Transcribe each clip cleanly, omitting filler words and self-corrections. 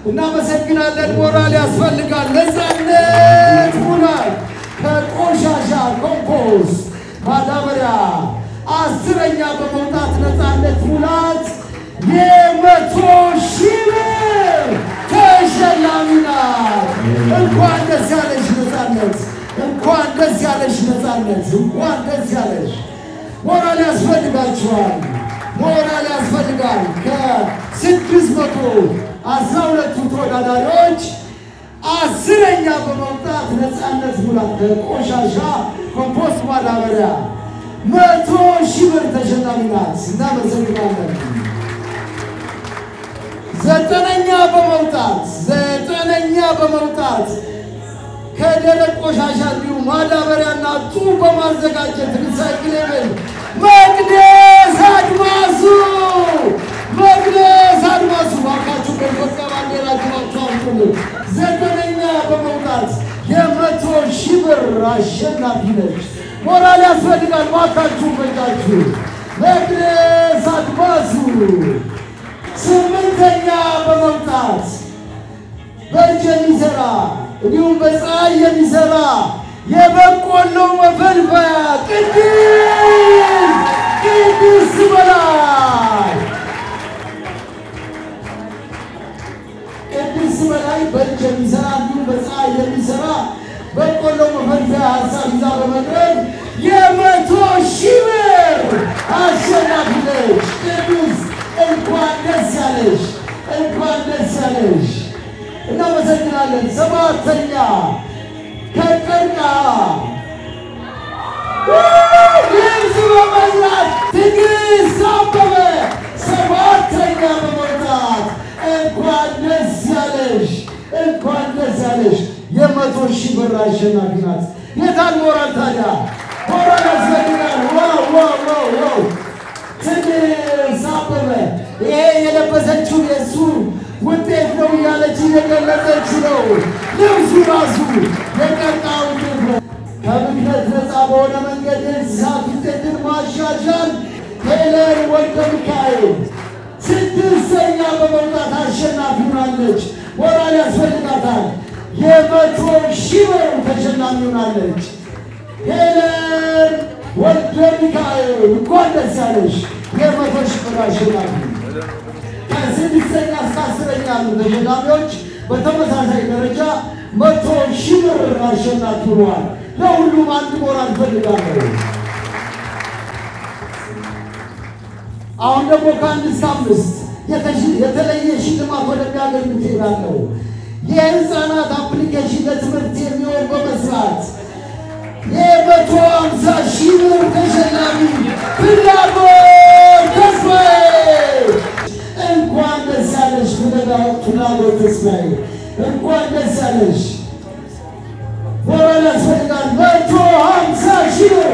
እናመሰግናለን ሞራል ያስፈልጋል ነፃነት ሙላት ከቆሻሻ ኮምፖስት ማዳበሪያ 10ኛ በመውጣት ነፃነት ሙላት የ100,000 ብር ተሸላሚ ናት እንኳን ደስ ያለሽ ነፃነት እንኳን ደስ ያለሽ ነፃነት እንኳን ደስ ያለሽ ሞራል ያስፈልጋችኋል ሞራል ያስፈልጋል ከ612 ተወዳዳሪዎች 10ኛ በመውጣት ነፃነት ሙላት ቆሻሻ ኮምፖስት ማዳበሪያ 100,000 ብር ተሸላሚ ናት እናመሰግናለን 9ኛ በመውጣት ከደረቅ ቆሻሻ ሊዩ ማዳበሪያና ጡብ በማዘጋጀት ሪሳይክሌብል መቅደስ አድማሱ ባካችሁ በኢትዮጵያ ባንዲራ ተዋጥቷል 9ኛ በመውጣት የ100,000 ብር አሸናፊ ነች ሞራል ያስፈልጋል ባካችሁ በእጃችሁ መቅደስ አድማሱ 8ኛ በመውጣት በእጅ የሚሰራ እንዲሁም በፀሐይ የሚሰራ የበቆሎ መፈልፈያ ቅድስ በላይ በእጅ የሚሰራ እንዲሁም በፀሐይ የሚሰራ በቆሎ መፈልፈያ ሀሳብ ይዛ በመቅረብ የ100,000 ብር አሸናፊ ነች ቅድስ እንኳን ደስ ያለሽ እናመሰግናለን 7ኛ ከቀርቀሃ ልብስ በመዝራት ትዕግስት አበበ 7ኛ በመውጣት እንኳን ደስ ያለሽ የ100,000 ብር አሸናፊ ናት የታል ሞራል ታዲያ ሞራል ያስፈልጋል ዋው ትዕግስት አበበ ይሄ የለበሰችው የሱ ውጤት ነው ያለች የገለጸች ነው ልብሱ ራሱ የቀርቀሃ ውጤት ነው ከብክነት ነፃ በሆነ መንገድ የእንስሳት ውጤትን ማሻሻል ሄለን ወልደ ሚካኤል 6ኛ በመውጣት አሸናፊ ሆናለች ሞራል ያስፈልጋታል የ100,000 ብር ተሸላሚ ሆናለች ሄለን ወልደ ሚካኤል እንኳን ደስ ያለሽ የ100,000 ብር አሸናፊ ከ6ኛ እስከ 10ኛ ያሉ ተሸላሚዎች በተመሳሳይ ደረጃ 100,000 ብር አሸናፊ ሆነዋል ለሁሉም አንድ ሞራል ፈልጋለሁ አሁን ደግሞ ከ1 እስከ 5 የተለየ ሽልማት ወደሚያገኙት ይሄዳለሁ የህፃናት አፕሊኬሽን ለትምህርት የሚሆን በመስራት የ150,000 ብር ተሸላሚ ፍላጎት ተስፋዬ እንኳን ደስ ያለሽ ፍላጎት ተስፋዬ እንኳን ደስ ያለሽ ሞራል ያስፈልጋል 150,000 ብር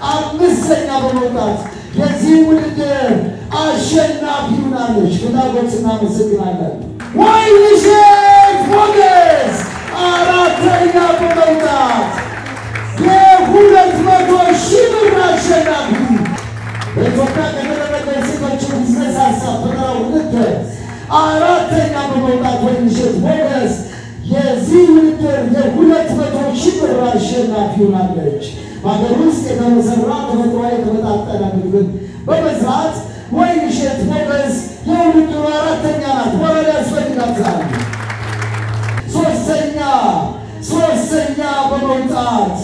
5ኛ በመውጣት የዚህ ውድድር አሸናፊ ሆናለች ፍላጎት እናመሰግናለን ወይንሸት ሞገስ 4ኛ በመውጣት የ200,000 ብር አሸናፊ በኢትዮጵያ ከተደረገ የሴቶች ቢዝነስ ሀሳብ ፈጠራ ውድድር 4ኛ በመውጣት ወይንሸት ሞገስ የዚህ ውድድር የ200,000 ብር አሸናፊ ሆናለች በሀገር ውስጥ የተሰራ ተፈጥሯዊ የተመጣጠነ ምግብ በመስራት ወይንሸት ሞገስ የውድድሩ 4ኛ ናት ሞራል ያስፈልጋታል 3ኛ በመውጣት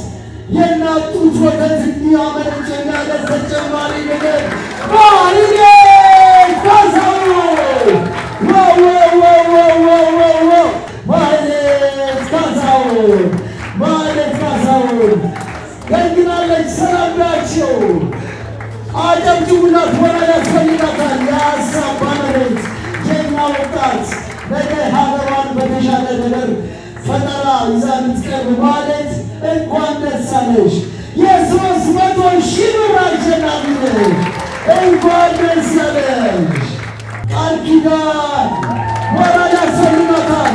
የእናት ጡት ወተት እንዲያመነጭ የሚያደርግ ተጨማሪ ነገር ማህሌት ካሳሁን ማህሌት ካሳሁን ደግናለች ሰላም ናቸው አጨብጭቡላት ሞራል ያስፈልጋታል የሀሳብ ባለቤት ጀግና ወጣት ነገ ሀገሯን በተሻለ ነገር ፈጠራ ይዛ የምትቀርብ ማለት እንኳን ደስ አለሽ የ300,000 ብር አሸናፊ ነሽ እንኳን ደስ ያለሽ ቃል ኪዳን ሞራል ያስፈልጋታል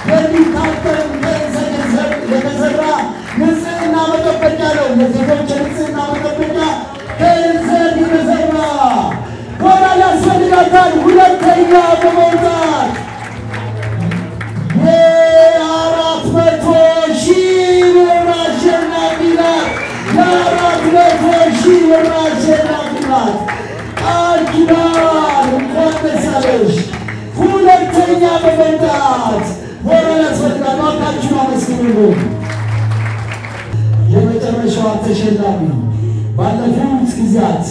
የሚታጠር የተሰራ ንጽህና መጠበቂያ ነው የሴቶች ንጽህና መጠበቂያ ከእንሰት የተሰራ ሞራል ያስፈልጋታል 2ኛ በመውጣት ባካችሁ አመስግኑ። የመጨረሻው ተሸላሚ ባለፉት ጊዜያት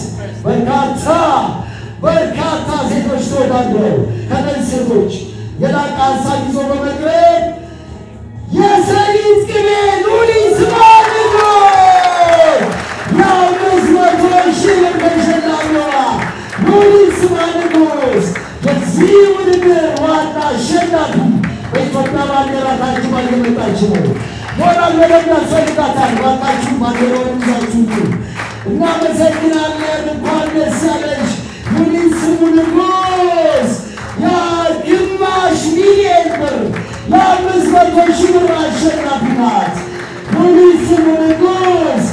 በርካታ ሴቶች ተወዳድረው ከነዚህ ሴቶች የላቀ ሀሳብ ይዞ በመቅረብ የሰሊጥ ቅቤ ሉሊ ስማንጎ የ500,000 ብር ተሸላሚዋ ሉሊ ስማንጎስ የዚህ ውድድር ዋና አሸናፊ በኢትዮጵያ ባንዲራ ታጅባ እየመጣች ነው። ሞራል በደንብ ያስፈልጋታል። ባካችሁ ባንዲራውን ይዛችሁ እናመሰግናለን። እንኳን ደስ ያለሽ ሉሊ ስማንጎስ የግማሽ ሚሊዮን ብር የ500,000 ብር አሸናፊ ናት። ሉሊ ስማንጎስ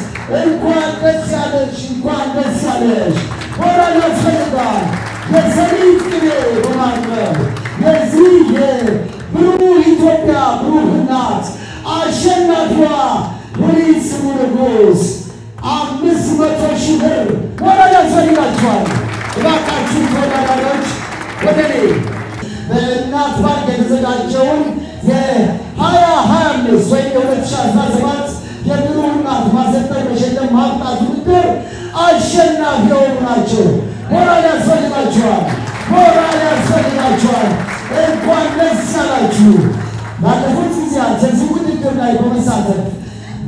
እንኳን ደስ ያለሽ፣ እንኳን ደስ ያለሽ። ሞራል ያስፈልጋል። የሰሊጥ ቅቤ በማቅረብ የዚህ የብሩህ ኢትዮጵያ ብሩህ እናት አሸናፊዋ ሉሊ ስማንጎስ 500,000 ብር ሞራል ያስፈልጋችኋል። እባካችሁ ተወዳዳሪዎች ወደ እኔ በእናት ባንክ የተዘጋጀውን የ2025 ወይም የ2017 የብሩህ እናት ማሰልጠን መሸለም ማምጣት ውድድር አሸናፊ የሆኑ ናቸው። ሞራል ያስፈልጋችኋል። ሞራል ያስፈልጋችኋል። እንኳን ደስ ያላችሁ። ባለፉት ጊዜያት በዚህ ውድድር ላይ በመሳተፍ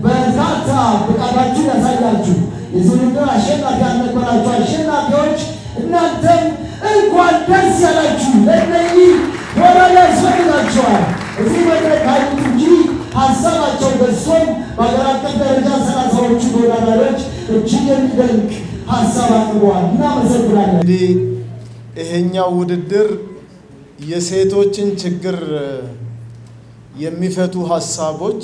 በርካታ ብቃታችሁን ያሳያችሁ የዚህ ውድድር አሸናፊ ያልነበራችሁ አሸናፊዎች እናንተም እንኳን ደስ ያላችሁ። ለእነዚህ ሞራል ያስፈልጋችኋል። እዚህ መድረክ አይቱ እንጂ ሀሳባቸው ገዝቶም በአገር አቀፍ ደረጃ 30ዎቹ ተወዳዳሪዎች እጅግ የሚደንቅ ሀሳብ አቅርበዋል። እናመሰግናለን። እንግዲህ ይሄኛው ውድድር የሴቶችን ችግር የሚፈቱ ሀሳቦች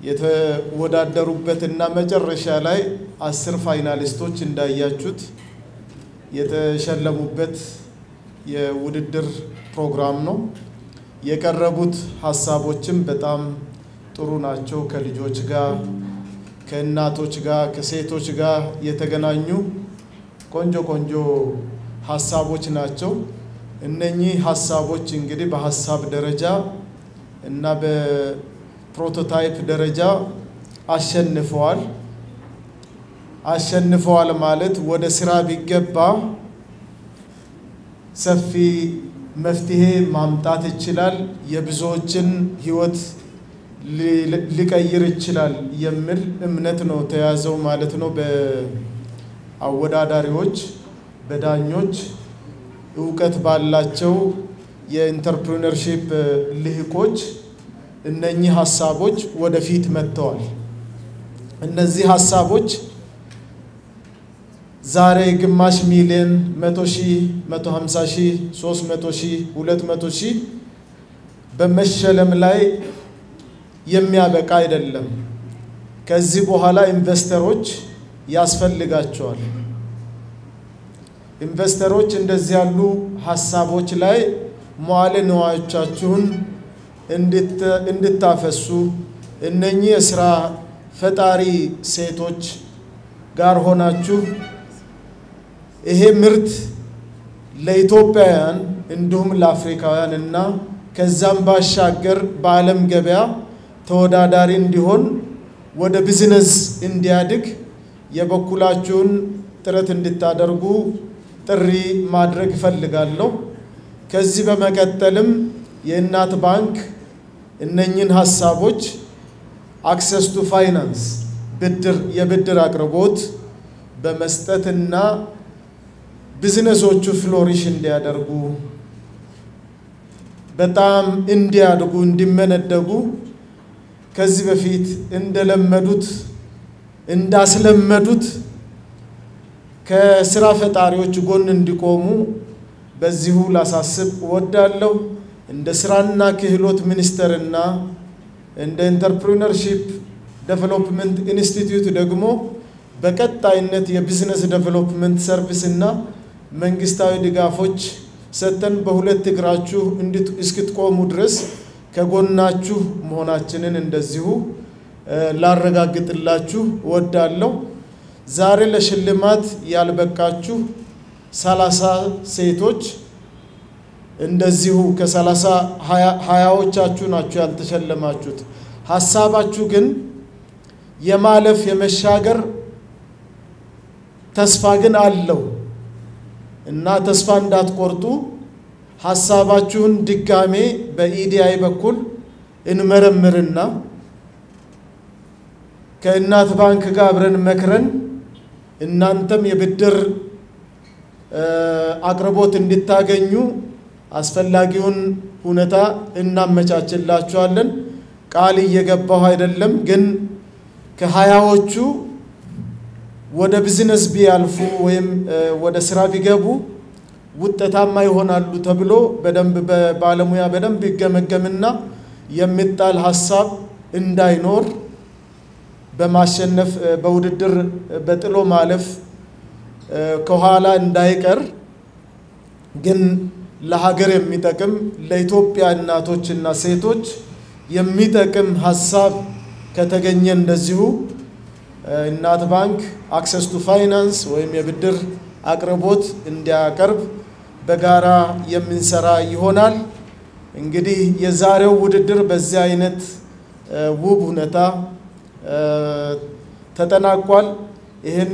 የተወዳደሩበትና መጨረሻ ላይ 10 ፋይናሊስቶች እንዳያችሁት የተሸለሙበት የውድድር ፕሮግራም ነው። የቀረቡት ሀሳቦችም በጣም ጥሩ ናቸው። ከልጆች ጋር ከእናቶች ጋር ከሴቶች ጋር የተገናኙ ቆንጆ ሀሳቦች ናቸው። እነኚህ ሀሳቦች እንግዲህ በሀሳብ ደረጃ እና በፕሮቶታይፕ ደረጃ አሸንፈዋል ማለት ወደ ስራ ቢገባ ሰፊ መፍትሄ ማምጣት ይችላል፣ የብዙዎችን ህይወት ሊቀይር ይችላል የሚል እምነት ነው ተያዘው ማለት ነው። በአወዳዳሪዎች በዳኞች ዕውቀት ባላቸው የኢንተርፕረነርሺፕ ልህቆች እነኚህ ሀሳቦች ወደፊት መጥተዋል። እነዚህ ሀሳቦች ዛሬ ግማሽ ሚሊዮን 100,000 150,000 300,000 200,000 በመሸለም ላይ የሚያበቃ አይደለም። ከዚህ በኋላ ኢንቨስተሮች ያስፈልጋቸዋል። ኢንቨስተሮች እንደዚህ ያሉ ሀሳቦች ላይ መዋዕለ ንዋያችሁን እንድታፈሱ እነኚህ የሥራ ፈጣሪ ሴቶች ጋር ሆናችሁ ይሄ ምርት ለኢትዮጵያውያን እንዲሁም ለአፍሪካውያን እና ከዛም ባሻገር በዓለም ገበያ ተወዳዳሪ እንዲሆን ወደ ቢዝነስ እንዲያድግ የበኩላችሁን ጥረት እንድታደርጉ ጥሪ ማድረግ ፈልጋለሁ። ከዚህ በመቀጠልም የእናት ባንክ እነኚህን ሀሳቦች አክሰስ ቱ ፋይናንስ የብድር አቅርቦት በመስጠትና ቢዝነሶቹ ፍሎሪሽ እንዲያደርጉ በጣም እንዲያድጉ እንዲመነደጉ ከዚህ በፊት እንዳስለመዱት ከስራ ፈጣሪዎች ጎን እንዲቆሙ በዚሁ ላሳስብ እወዳለሁ። እንደ ስራና ክህሎት ሚኒስቴርና እንደ ኢንተርፕረነርሺፕ ዴቨሎፕመንት ኢንስቲትዩት ደግሞ በቀጣይነት የቢዝነስ ዴቨሎፕመንት ሰርቪስ እና መንግስታዊ ድጋፎች ሰተን በሁለት እግራችሁ እስክትቆሙ ድረስ ከጎናችሁ መሆናችንን እንደዚሁ ላረጋግጥላችሁ እወዳለሁ። ዛሬ ለሽልማት ያልበቃችሁ 30 ሴቶች እንደዚሁ ከ30 20ዎቻችሁ ናችሁ ያልተሸለማችሁት ሐሳባችሁ ግን የማለፍ የመሻገር ተስፋ ግን አለው እና ተስፋ እንዳትቆርጡ ሐሳባችሁን ድጋሜ በኢዲአይ በኩል እንመረምርና ከእናት ባንክ ጋር አብረን መክረን እናንተም የብድር አቅርቦት እንድታገኙ አስፈላጊውን ሁኔታ እናመቻችላችኋለን ቃል እየገባው አይደለም ግን ከ20ዎቹ ወደ ቢዝነስ ቢያልፉ ወይም ወደ ስራ ቢገቡ ውጤታማ ይሆናሉ ተብሎ በደንብ በባለሙያ በደንብ ይገመገምና የሚጣል ሐሳብ እንዳይኖር በማሸነፍ በውድድር በጥሎ ማለፍ ከኋላ እንዳይቀር ግን ለሀገር የሚጠቅም ለኢትዮጵያ እናቶችና ሴቶች የሚጠቅም ሐሳብ ከተገኘ እንደዚሁ እናት ባንክ አክሰስ ቱ ፋይናንስ ወይም የብድር አቅርቦት እንዲያቀርብ በጋራ የምንሰራ ይሆናል እንግዲህ የዛሬው ውድድር በዚህ አይነት ውብ ሁኔታ ተጠናቋል ይሄን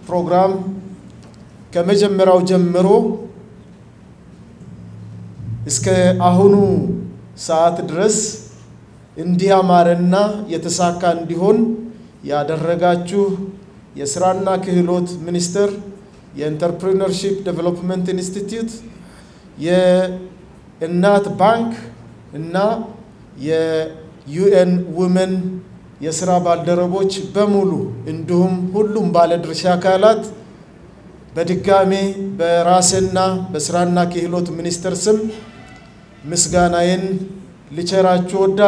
ፕሮግራም ከመጀመሪያው ጀምሮ እስከ አሁኑ ሰዓት ድረስ እንዲያማረና የተሳካ እንዲሆን ያደረጋችሁ የስራና ክህሎት ሚኒስቴር የኢንተርፕሪነርሺፕ ዴቨሎፕመንት ኢንስቲትዩት የእናት ባንክ እና የዩኤን ውመን የስራ ባልደረቦች በሙሉ እንዲሁም ሁሉም ባለድርሻ አካላት በድጋሜ በራስና በስራና ክህሎት ሚኒስቴር ስም ምስጋናዬን ልቸራችሁ ወዳለሁ